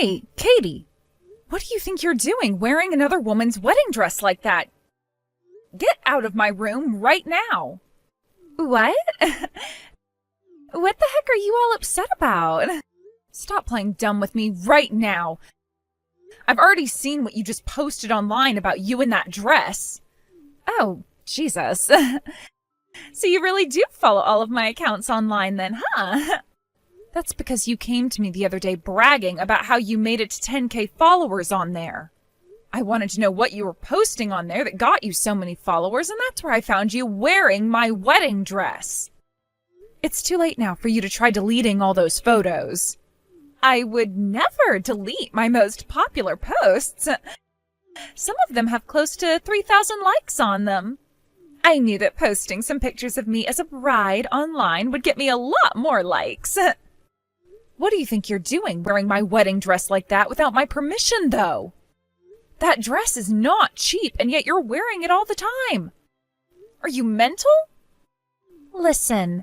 Hey, Katie, what do you think you're doing wearing another woman's wedding dress like that? Get out of my room right now. What? What the heck are you all upset about? Stop playing dumb with me right now. I've already seen what you just posted online about you in that dress. Oh, Jesus. So you really do follow all of my accounts online then, huh? That's because you came to me the other day bragging about how you made it to 10K followers on there. I wanted to know what you were posting on there that got you so many followers, and that's where I found you wearing my wedding dress. It's too late now for you to try deleting all those photos. I would never delete my most popular posts. Some of them have close to 3,000 likes on them. I knew that posting some pictures of me as a bride online would get me a lot more likes. What do you think you're doing wearing my wedding dress like that without my permission, though? That dress is not cheap, and yet you're wearing it all the time. Are you mental? Listen,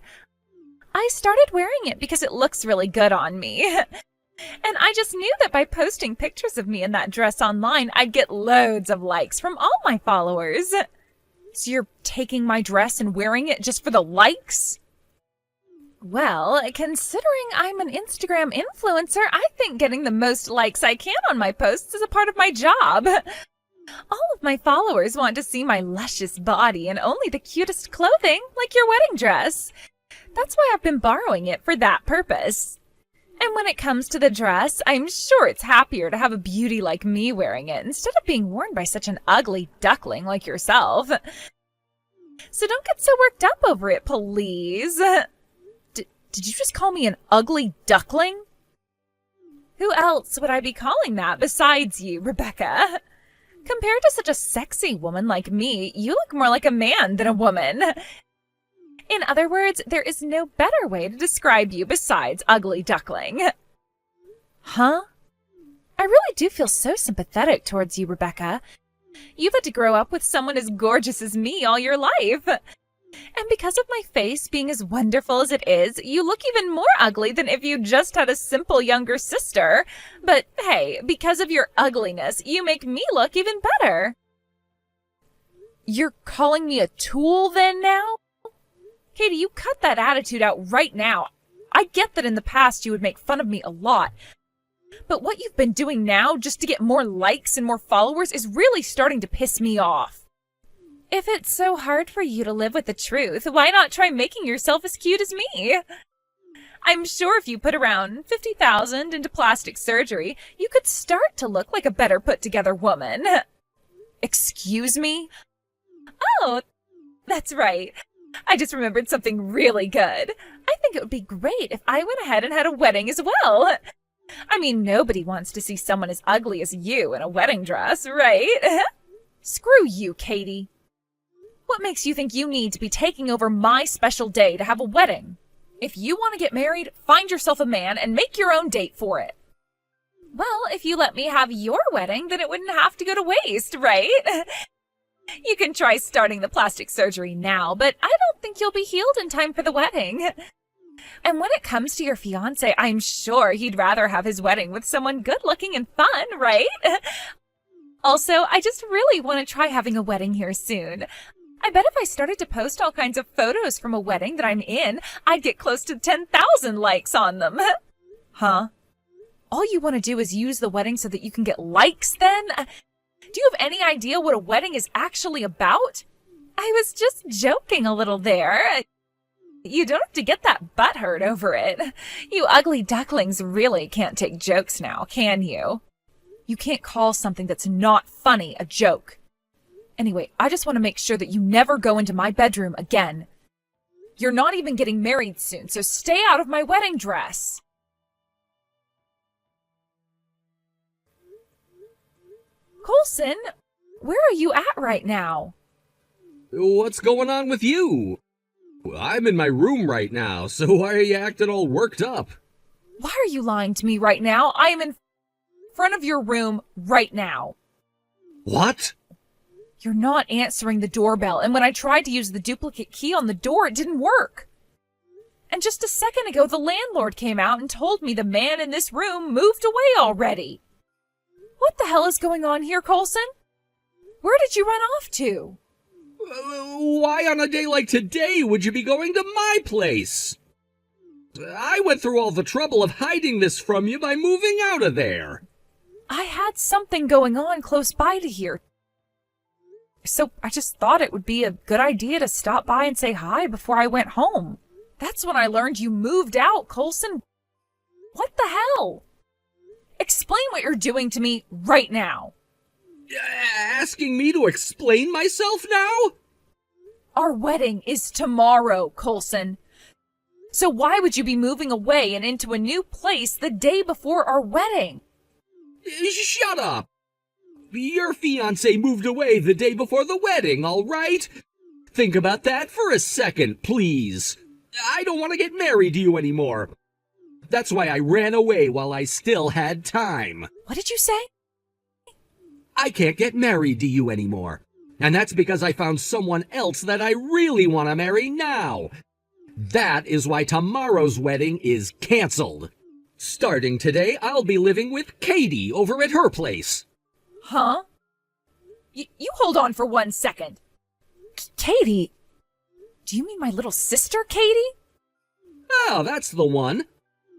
I started wearing it because it looks really good on me. And I just knew that by posting pictures of me in that dress online, I'd get loads of likes from all my followers. So you're taking my dress and wearing it just for the likes? Well, considering I'm an Instagram influencer, I think getting the most likes I can on my posts is a part of my job. All of my followers want to see my luscious body and only the cutest clothing, like your wedding dress. That's why I've been borrowing it for that purpose. And when it comes to the dress, I'm sure it's happier to have a beauty like me wearing it instead of being worn by such an ugly duckling like yourself. So don't get so worked up over it, please. Did you just call me an ugly duckling? Who else would I be calling that besides you, Rebecca? Compared to such a sexy woman like me, you look more like a man than a woman. In other words, there is no better way to describe you besides ugly duckling. Huh? I really do feel so sympathetic towards you, Rebecca. You've had to grow up with someone as gorgeous as me all your life. And because of my face being as wonderful as it is, you look even more ugly than if you just had a simple younger sister. But hey, because of your ugliness, you make me look even better. You're calling me a tool then now? Katie, you cut that attitude out right now. I get that in the past you would make fun of me a lot. But what you've been doing now just to get more likes and more followers is really starting to piss me off. If it's so hard for you to live with the truth, why not try making yourself as cute as me? I'm sure if you put around 50,000 into plastic surgery, you could start to look like a better put-together woman. Excuse me? Oh, that's right. I just remembered something really good. I think it would be great if I went ahead and had a wedding as well. I mean, nobody wants to see someone as ugly as you in a wedding dress, right? Screw you, Katie. What makes you think you need to be taking over my special day to have a wedding? If you want to get married, find yourself a man and make your own date for it. Well, if you let me have your wedding, then it wouldn't have to go to waste, right? You can try starting the plastic surgery now, but I don't think you'll be healed in time for the wedding. And when it comes to your fiancé, I'm sure he'd rather have his wedding with someone good-looking and fun, right? Also, I just really want to try having a wedding here soon. I bet if I started to post all kinds of photos from a wedding that I'm in, I'd get close to 10,000 likes on them. Huh? All you want to do is use the wedding so that you can get likes then? Do you have any idea what a wedding is actually about? I was just joking a little there. You don't have to get that butthurt over it. You ugly ducklings really can't take jokes now, can you? You can't call something that's not funny a joke. Anyway, I just want to make sure that you never go into my bedroom again. You're not even getting married soon, so stay out of my wedding dress. Coulson, where are you at right now? What's going on with you? I'm in my room right now, so why are you acting all worked up? Why are you lying to me right now? I am in front of your room right now. What? You're not answering the doorbell, and when I tried to use the duplicate key on the door, it didn't work. And just a second ago, the landlord came out and told me the man in this room moved away already. What the hell is going on here, Coulson? Where did you run off to? Why on a day like today would you be going to my place? I went through all the trouble of hiding this from you by moving out of there. I had something going on close by to here. So I just thought it would be a good idea to stop by and say hi before I went home. That's when I learned you moved out, Coulson. What the hell? Explain what you're doing to me right now. Asking me to explain myself now? Our wedding is tomorrow, Coulson. So why would you be moving away and into a new place the day before our wedding? Shut up! Your fiancé moved away the day before the wedding, all right? Think about that for a second, please. I don't want to get married to you anymore. That's why I ran away while I still had time. What did you say? I can't get married to you anymore. And that's because I found someone else that I really want to marry now. That is why tomorrow's wedding is canceled. Starting today, I'll be living with Katie over at her place. Huh? You hold on for 1 second. Katie? Do you mean my little sister, Katie? Oh, that's the one.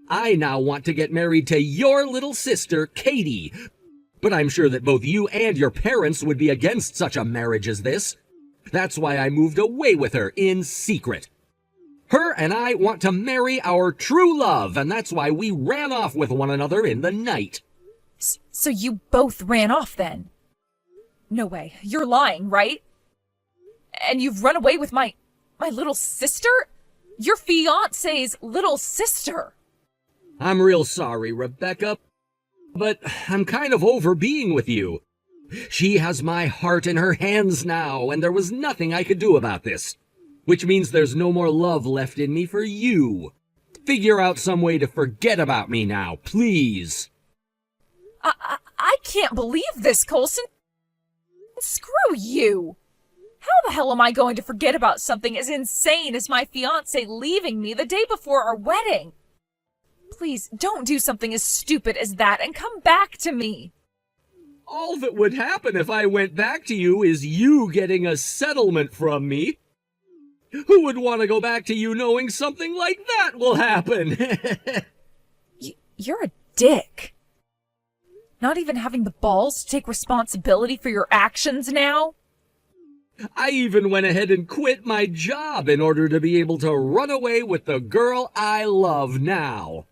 I now want to get married to your little sister, Katie. But I'm sure that both you and your parents would be against such a marriage as this. That's why I moved away with her in secret. Her and I want to marry our true love, and that's why we ran off with one another in the night. So you both ran off then? No way. You're lying, right? And you've run away with my little sister? Your fiancé's little sister. I'm real sorry, Rebecca, but I'm kind of over being with you. She has my heart in her hands now, and there was nothing I could do about this. Which means there's no more love left in me for you. Figure out some way to forget about me now, please. I can't believe this, Coulson. Screw you. How the hell am I going to forget about something as insane as my fiancé leaving me the day before our wedding? Please, don't do something as stupid as that and come back to me. All that would happen if I went back to you is you getting a settlement from me. Who would want to go back to you knowing something like that will happen? You're a dick. Not even having the balls to take responsibility for your actions now? I even went ahead and quit my job in order to be able to run away with the girl I love now.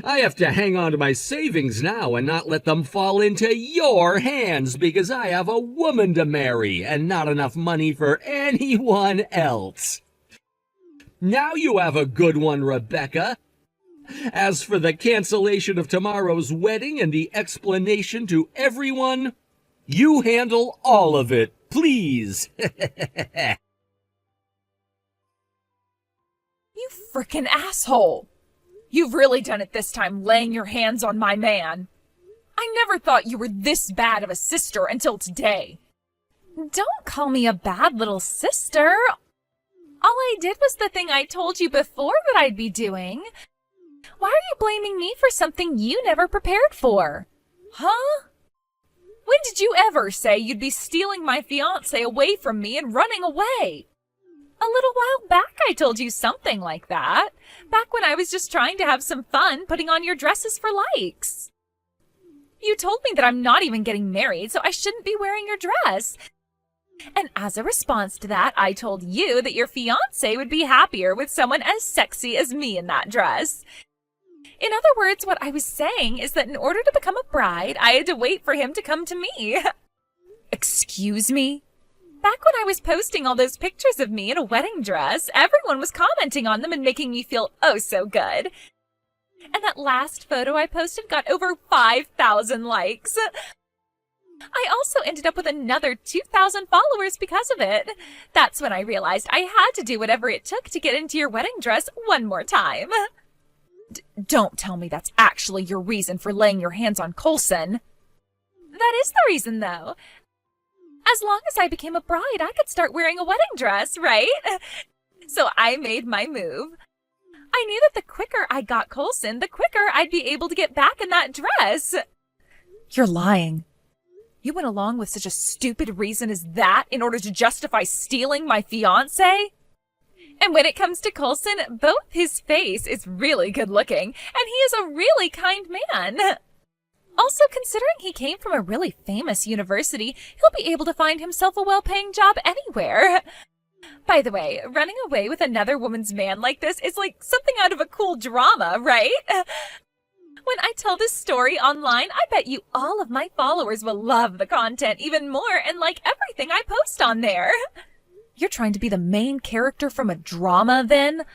I have to hang on to my savings now and not let them fall into your hands because I have a woman to marry and not enough money for anyone else. Now you have a good one, Rebecca. As for the cancellation of tomorrow's wedding and the explanation to everyone, you handle all of it, please. You frickin' asshole. You've really done it this time, laying your hands on my man. I never thought you were this bad of a sister until today. Don't call me a bad little sister. All I did was the thing I told you before that I'd be doing. Why are you blaming me for something you never prepared for? Huh? When did you ever say you'd be stealing my fiancé away from me and running away? A little while back I told you something like that. Back when I was just trying to have some fun putting on your dresses for likes. You told me that I'm not even getting married, so I shouldn't be wearing your dress. And as a response to that, I told you that your fiancé would be happier with someone as sexy as me in that dress. In other words, what I was saying is that in order to become a bride, I had to wait for him to come to me. Excuse me? Back when I was posting all those pictures of me in a wedding dress, everyone was commenting on them and making me feel oh so good. And that last photo I posted got over 5,000 likes. I also ended up with another 2,000 followers because of it. That's when I realized I had to do whatever it took to get into your wedding dress one more time. Don't tell me that's actually your reason for laying your hands on Coulson. That is the reason, though. As long as I became a bride, I could start wearing a wedding dress, right? So I made my move. I knew that the quicker I got Coulson, the quicker I'd be able to get back in that dress. You're lying. You went along with such a stupid reason as that in order to justify stealing my fiancé? And when it comes to Coulson, both his face is really good looking, and he is a really kind man. Also, considering he came from a really famous university, he'll be able to find himself a well-paying job anywhere. By the way, running away with another woman's man like this is like something out of a cool drama, right? When I tell this story online, I bet you all of my followers will love the content even more and like everything I post on there. You're trying to be the main character from a drama, then?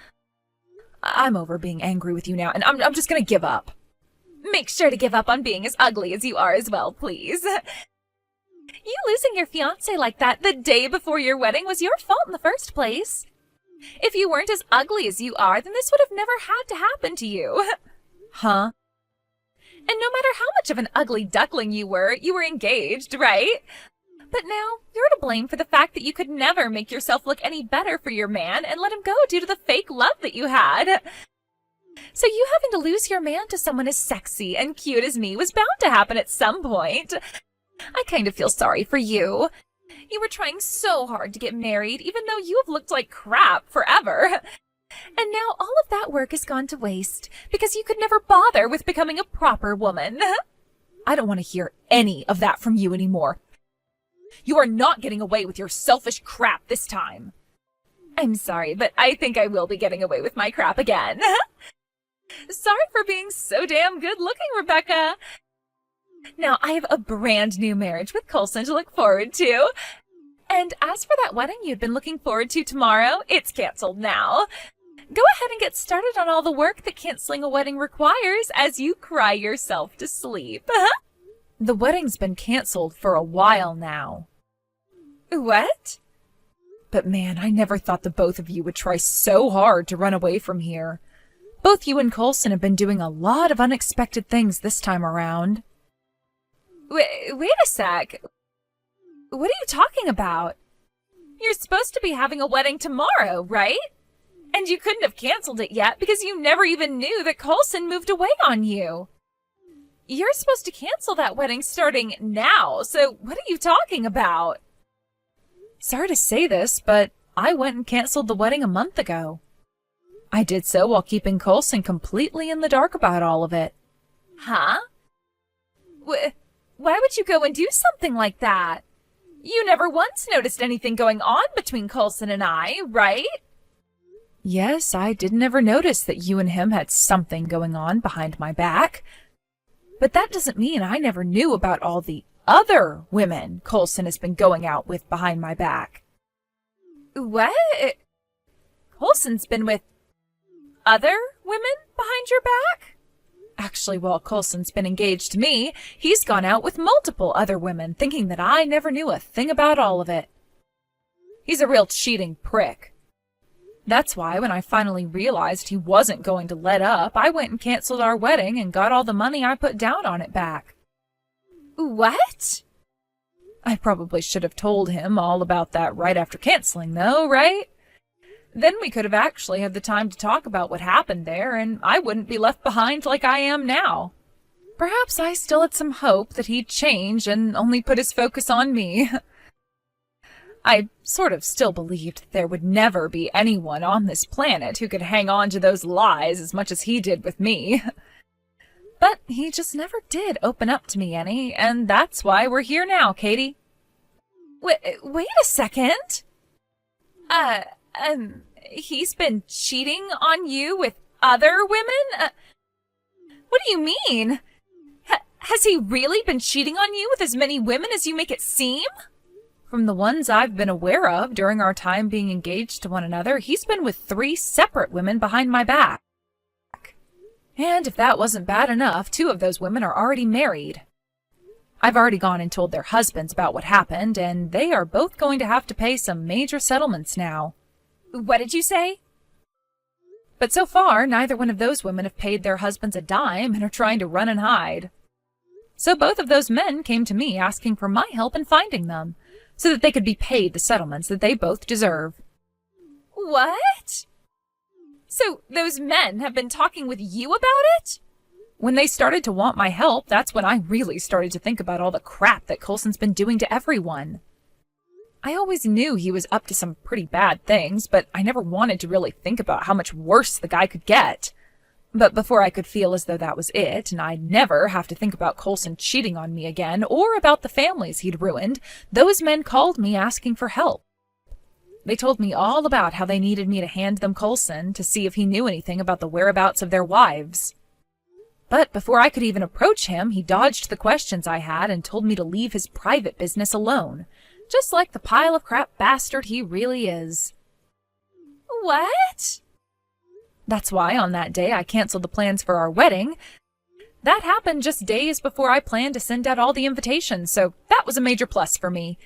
I'm over being angry with you now, and I'm just gonna give up. Make sure to give up on being as ugly as you are as well, please. You losing your fiancé like that the day before your wedding was your fault in the first place. If you weren't as ugly as you are, then this would have never had to happen to you. Huh? And no matter how much of an ugly duckling you were engaged, right? But now, you're to blame for the fact that you could never make yourself look any better for your man and let him go due to the fake love that you had. So you having to lose your man to someone as sexy and cute as me was bound to happen at some point. I kind of feel sorry for you. You were trying so hard to get married, even though you have looked like crap forever. And now all of that work has gone to waste because you could never bother with becoming a proper woman. I don't want to hear any of that from you anymore. You are not getting away with your selfish crap this time. I'm sorry, but I think I will be getting away with my crap again. Sorry for being so damn good looking, Rebecca. Now, I have a brand new marriage with Coulson to look forward to. And as for that wedding you'd been looking forward to tomorrow, it's canceled now. Go ahead and get started on all the work that canceling a wedding requires as you cry yourself to sleep. The wedding's been canceled for a while now. What? But man, I never thought the both of you would try so hard to run away from here. Both you and Coulson have been doing a lot of unexpected things this time around. Wait a sec. What are you talking about? You're supposed to be having a wedding tomorrow, right? And you couldn't have canceled it yet because you never even knew that Coulson moved away on you. You're supposed to cancel that wedding starting now, so what are you talking about? Sorry to say this, but I went and canceled the wedding a month ago. I did so while keeping Coulson completely in the dark about all of it. Huh? Why would you go and do something like that? You never once noticed anything going on between Coulson and I, right? Yes, I didn't ever notice that you and him had something going on behind my back. But that doesn't mean I never knew about all the other women Coulson has been going out with behind my back. What? Coulson's been with other women behind your back? Actually, while Coulson's been engaged to me, he's gone out with multiple other women, thinking that I never knew a thing about all of it. He's a real cheating prick. That's why when I finally realized he wasn't going to let up, I went and canceled our wedding and got all the money I put down on it back. What? I probably should have told him all about that right after canceling, though, right? Then we could have actually had the time to talk about what happened there, and I wouldn't be left behind like I am now. Perhaps I still had some hope that he'd change and only put his focus on me. I sort of still believed that there would never be anyone on this planet who could hang on to those lies as much as he did with me. But he just never did open up to me any, and that's why we're here now, Katie. Wait a second. He's been cheating on you with other women? What do you mean? Has he really been cheating on you with as many women as you make it seem? From the ones I've been aware of during our time being engaged to one another, he's been with 3 separate women behind my back. And if that wasn't bad enough, 2 of those women are already married. I've already gone and told their husbands about what happened, and they are both going to have to pay some major settlements now. What did you say? But so far, neither one of those women have paid their husbands a dime and are trying to run and hide. So both of those men came to me asking for my help in finding them, so that they could be paid the settlements that they both deserve. What? So those men have been talking with you about it? When they started to want my help, that's when I really started to think about all the crap that Coulson's been doing to everyone. I always knew he was up to some pretty bad things, but I never wanted to really think about how much worse the guy could get. But before I could feel as though that was it, and I'd never have to think about Coulson cheating on me again, or about the families he'd ruined, those men called me asking for help. They told me all about how they needed me to hand them Coulson to see if he knew anything about the whereabouts of their wives. But before I could even approach him, he dodged the questions I had and told me to leave his private business alone, just like the pile of crap bastard he really is. What? That's why on that day I canceled the plans for our wedding. That happened just days before I planned to send out all the invitations, so that was a major plus for me.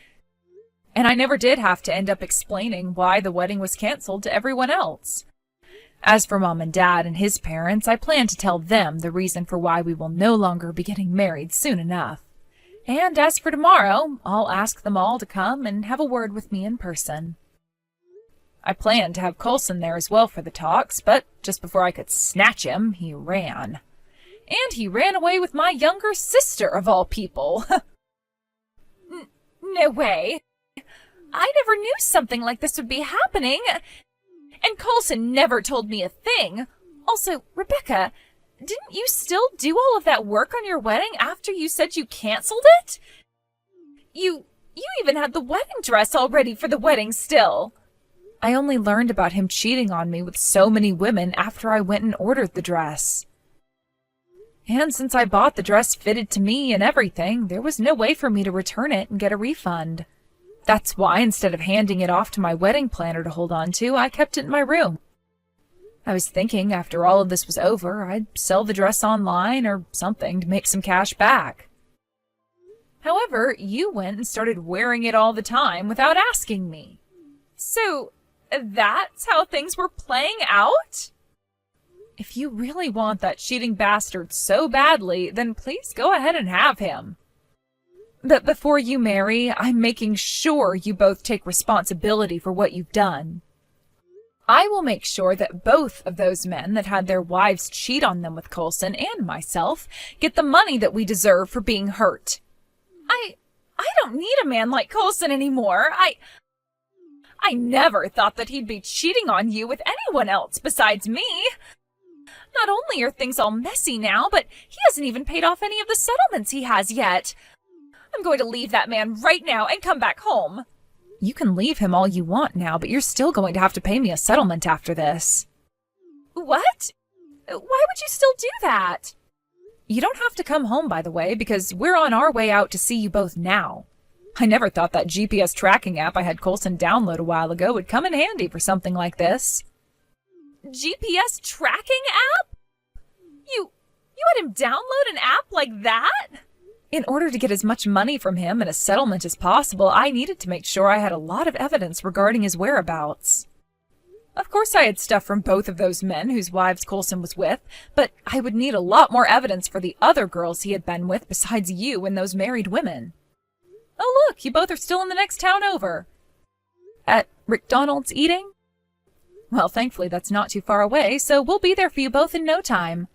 And I never did have to end up explaining why the wedding was canceled to everyone else. As for Mom and Dad and his parents, I plan to tell them the reason for why we will no longer be getting married soon enough. And as for tomorrow, I'll ask them all to come and have a word with me in person. I planned to have Coulson there as well for the talks, but just before I could snatch him, he ran. And he ran away with my younger sister, of all people. No way. I never knew something like this would be happening. And Coulson never told me a thing. Also, Rebecca, didn't you still do all of that work on your wedding after you said you canceled it? You even had the wedding dress all ready for the wedding still. I only learned about him cheating on me with so many women after I went and ordered the dress. And since I bought the dress fitted to me and everything, there was no way for me to return it and get a refund. That's why, instead of handing it off to my wedding planner to hold on to, I kept it in my room. I was thinking after all of this was over, I'd sell the dress online or something to make some cash back. However, you went and started wearing it all the time without asking me. So, that's how things were playing out? If you really want that cheating bastard so badly, then please go ahead and have him. But before you marry, I'm making sure you both take responsibility for what you've done. I will make sure that both of those men that had their wives cheat on them with Coulson and myself get the money that we deserve for being hurt. I don't need a man like Coulson anymore. I never thought that he'd be cheating on you with anyone else besides me. Not only are things all messy now, but he hasn't even paid off any of the settlements he has yet. I'm going to leave that man right now and come back home. You can leave him all you want now, but you're still going to have to pay me a settlement after this. What? Why would you still do that? You don't have to come home, by the way, because we're on our way out to see you both now. I never thought that GPS tracking app I had Coulson download a while ago would come in handy for something like this. GPS tracking app? You had him download an app like that? In order to get as much money from him and a settlement as possible, I needed to make sure I had a lot of evidence regarding his whereabouts. Of course I had stuff from both of those men whose wives Coulson was with, but I would need a lot more evidence for the other girls he had been with besides you and those married women. Oh look, you both are still in the next town over. At McDonald's eating? Well, thankfully that's not too far away, so we'll be there for you both in no time.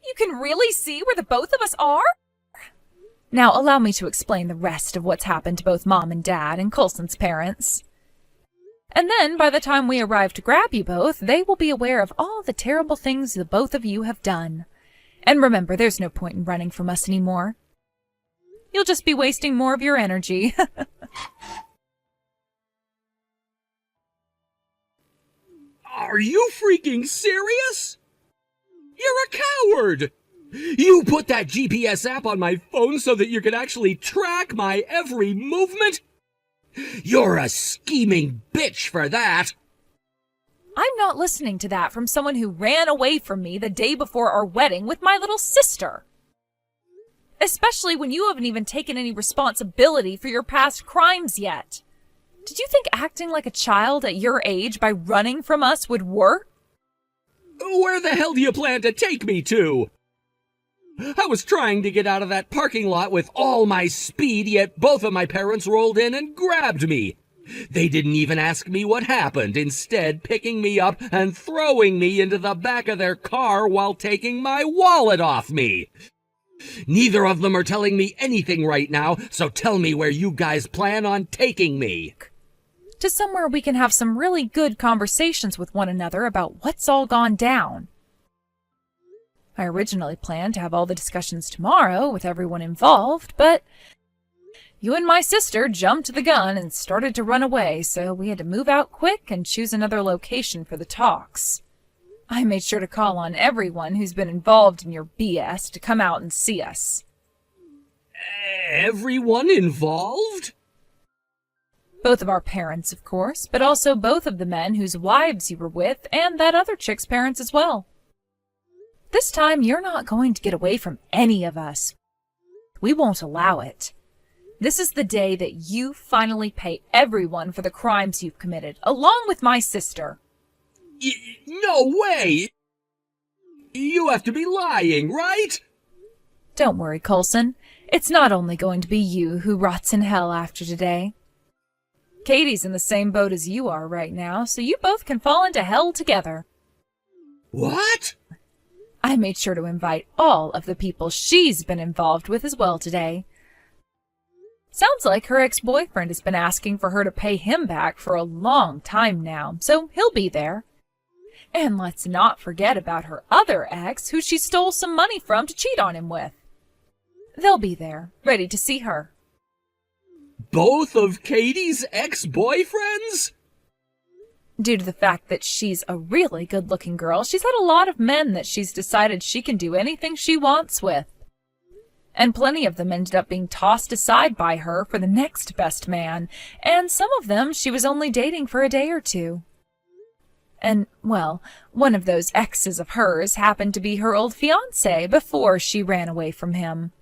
You can really see where the both of us are? Now allow me to explain the rest of what's happened to both Mom and Dad and Coulson's parents. And then, by the time we arrive to grab you both, they will be aware of all the terrible things the both of you have done. And remember, there's no point in running from us anymore. You'll just be wasting more of your energy. Are you freaking serious? You're a coward! You put that GPS app on my phone so that you could actually track my every movement? You're a scheming bitch for that! I'm not listening to that from someone who ran away from me the day before our wedding with my little sister. Especially when you haven't even taken any responsibility for your past crimes yet. Did you think acting like a child at your age by running from us would work? Where the hell do you plan to take me to? I was trying to get out of that parking lot with all my speed, yet both of my parents rolled in and grabbed me. They didn't even ask me what happened, instead picking me up and throwing me into the back of their car while taking my wallet off me. Neither of them are telling me anything right now, so tell me where you guys plan on taking me. To somewhere we can have some really good conversations with one another about what's all gone down. I originally planned to have all the discussions tomorrow with everyone involved, but you and my sister jumped the gun and started to run away, so we had to move out quick and choose another location for the talks. I made sure to call on everyone who's been involved in your BS to come out and see us. Everyone involved? Both of our parents, of course, but also both of the men whose wives you were with and that other chick's parents as well. This time, you're not going to get away from any of us. We won't allow it. This is the day that you finally pay everyone for the crimes you've committed, along with my sister. No way! You have to be lying, right? Don't worry, Coulson. It's not only going to be you who rots in hell after today. Katie's in the same boat as you are right now, so you both can fall into hell together. What? I made sure to invite all of the people she's been involved with as well today. Sounds like her ex-boyfriend has been asking for her to pay him back for a long time now, so he'll be there. And let's not forget about her other ex, who she stole some money from to cheat on him with. They'll be there, ready to see her. Both of Katie's ex-boyfriends? Due to the fact that she's a really good-looking girl, she's had a lot of men that she's decided she can do anything she wants with. And plenty of them ended up being tossed aside by her for the next best man, and some of them she was only dating for a day or two. And, well, one of those exes of hers happened to be her old fiancé before she ran away from him.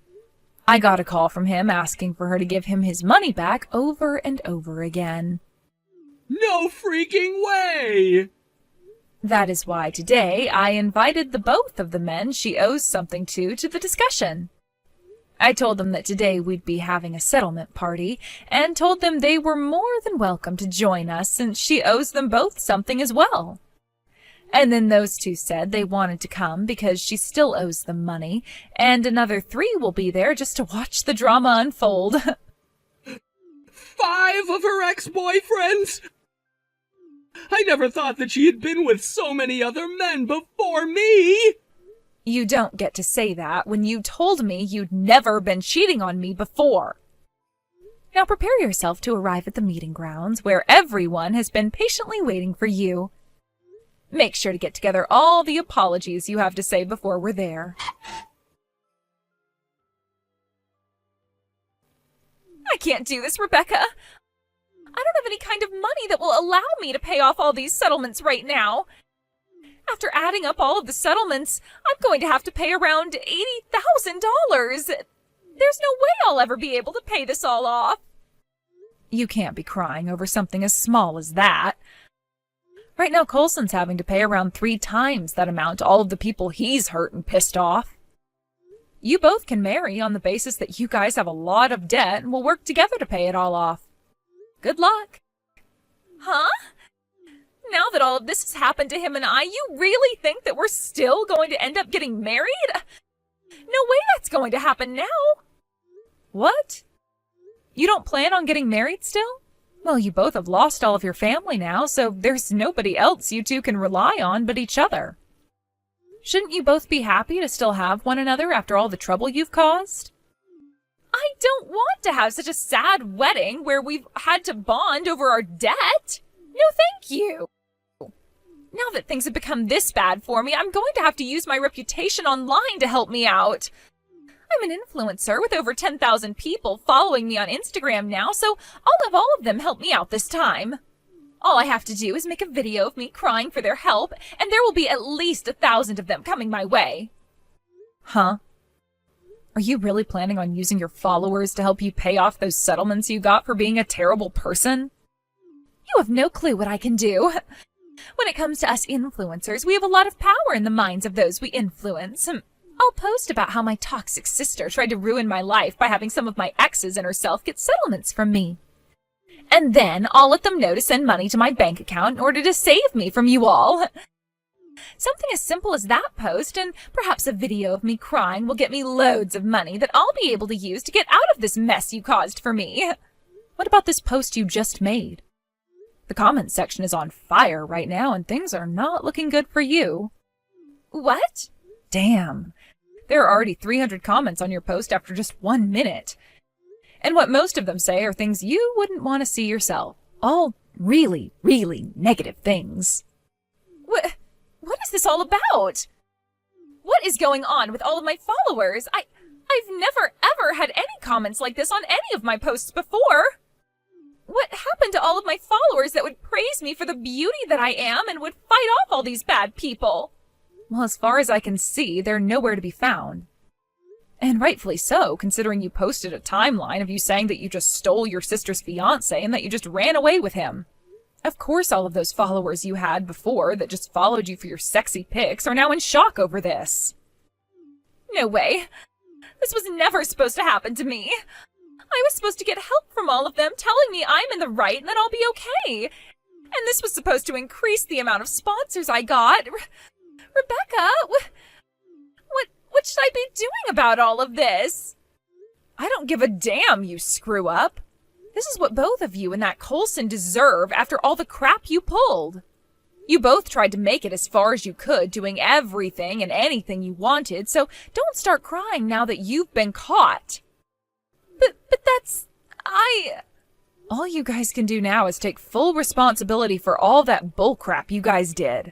I got a call from him asking for her to give him his money back over and over again. No freaking way! That is why today I invited the both of the men she owes something to the discussion. I told them that today we'd be having a settlement party, and told them they were more than welcome to join us since she owes them both something as well. And then those two said they wanted to come because she still owes them money, and another 3 will be there just to watch the drama unfold. 5 of her ex-boyfriends? I never thought that she had been with so many other men before me! You don't get to say that when you told me you'd never been cheating on me before. Now prepare yourself to arrive at the meeting grounds where everyone has been patiently waiting for you. Make sure to get together all the apologies you have to say before we're there. I can't do this, Rebecca. I don't have any kind of money that will allow me to pay off all these settlements right now. After adding up all of the settlements, I'm going to have to pay around $80,000. There's no way I'll ever be able to pay this all off. You can't be crying over something as small as that. Right now, Coulson's having to pay around 3 times that amount to all of the people he's hurt and pissed off. You both can marry on the basis that you guys have a lot of debt and will work together to pay it all off. Good luck. Huh? Now that all of this has happened to him and I, you really think that we're still going to end up getting married? No way that's going to happen now. What? You don't plan on getting married still? Well, you both have lost all of your family now, so there's nobody else you two can rely on but each other. Shouldn't you both be happy to still have one another after all the trouble you've caused? I don't want to have such a sad wedding where we've had to bond over our debt. No, thank you. Now that things have become this bad for me, I'm going to have to use my reputation online to help me out. I'm an influencer with over 10,000 people following me on Instagram now, so I'll have all of them help me out this time. All I have to do is make a video of me crying for their help, and there will be at least 1,000 of them coming my way. Huh? Are you really planning on using your followers to help you pay off those settlements you got for being a terrible person? You have no clue what I can do. When it comes to us influencers, we have a lot of power in the minds of those we influence. I'll post about how my toxic sister tried to ruin my life by having some of my exes and herself get settlements from me. And then I'll let them know to send money to my bank account in order to save me from you all. Something as simple as that post and perhaps a video of me crying will get me loads of money that I'll be able to use to get out of this mess you caused for me. What about this post you just made? The comments section is on fire right now and things are not looking good for you. What? Damn. There are already 300 comments on your post after just 1 minute. And what most of them say are things you wouldn't want to see yourself. All really, really negative things. What is this all about? What is going on with all of my followers? I've never ever had any comments like this on any of my posts before. What happened to all of my followers that would praise me for the beauty that I am and would fight off all these bad people? Well, as far as I can see, they're nowhere to be found. And rightfully so, considering you posted a timeline of you saying that you just stole your sister's fiancé and that you just ran away with him. Of course all of those followers you had before that just followed you for your sexy pics are now in shock over this. No way. This was never supposed to happen to me. I was supposed to get help from all of them telling me I'm in the right and that I'll be okay. And this was supposed to increase the amount of sponsors I got. Rebecca, what should I be doing about all of this? I don't give a damn, you screw up. This is what both of you and that Coulson deserve after all the crap you pulled. You both tried to make it as far as you could, doing everything and anything you wanted, so don't start crying now that you've been caught. But that's... All you guys can do now is take full responsibility for all that bullcrap you guys did.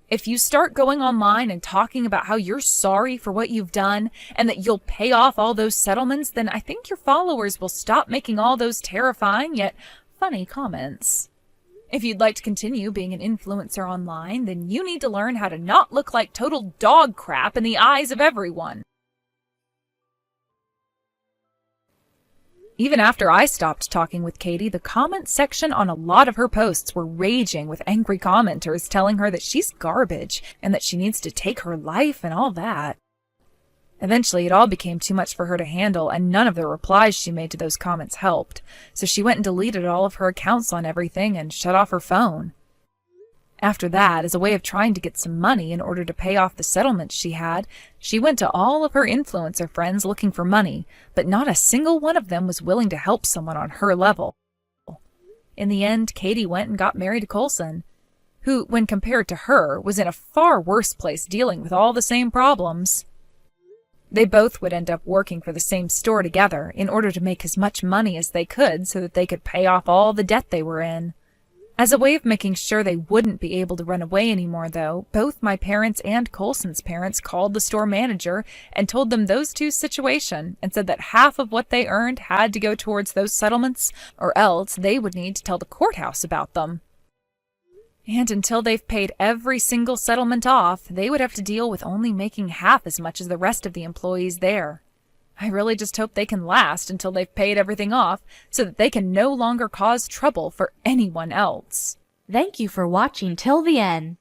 If you start going online and talking about how you're sorry for what you've done and that you'll pay off all those settlements, then I think your followers will stop making all those terrifying yet funny comments. If you'd like to continue being an influencer online, then you need to learn how to not look like total dog crap in the eyes of everyone. Even after I stopped talking with Katie, the comments section on a lot of her posts were raging with angry commenters telling her that she's garbage and that she needs to take her life and all that. Eventually, it all became too much for her to handle, and none of the replies she made to those comments helped, so she went and deleted all of her accounts on everything and shut off her phone. After that, as a way of trying to get some money in order to pay off the settlements she had, she went to all of her influencer friends looking for money, but not a single one of them was willing to help someone on her level. In the end, Katie went and got married to Coulson, who, when compared to her, was in a far worse place dealing with all the same problems. They both would end up working for the same store together in order to make as much money as they could so that they could pay off all the debt they were in. As a way of making sure they wouldn't be able to run away anymore, though, both my parents and Coulson's parents called the store manager and told them those two's situation and said that half of what they earned had to go towards those settlements, or else they would need to tell the courthouse about them. And until they've paid every single settlement off, they would have to deal with only making half as much as the rest of the employees there. I really just hope they can last until they've paid everything off so that they can no longer cause trouble for anyone else. Thank you for watching till the end.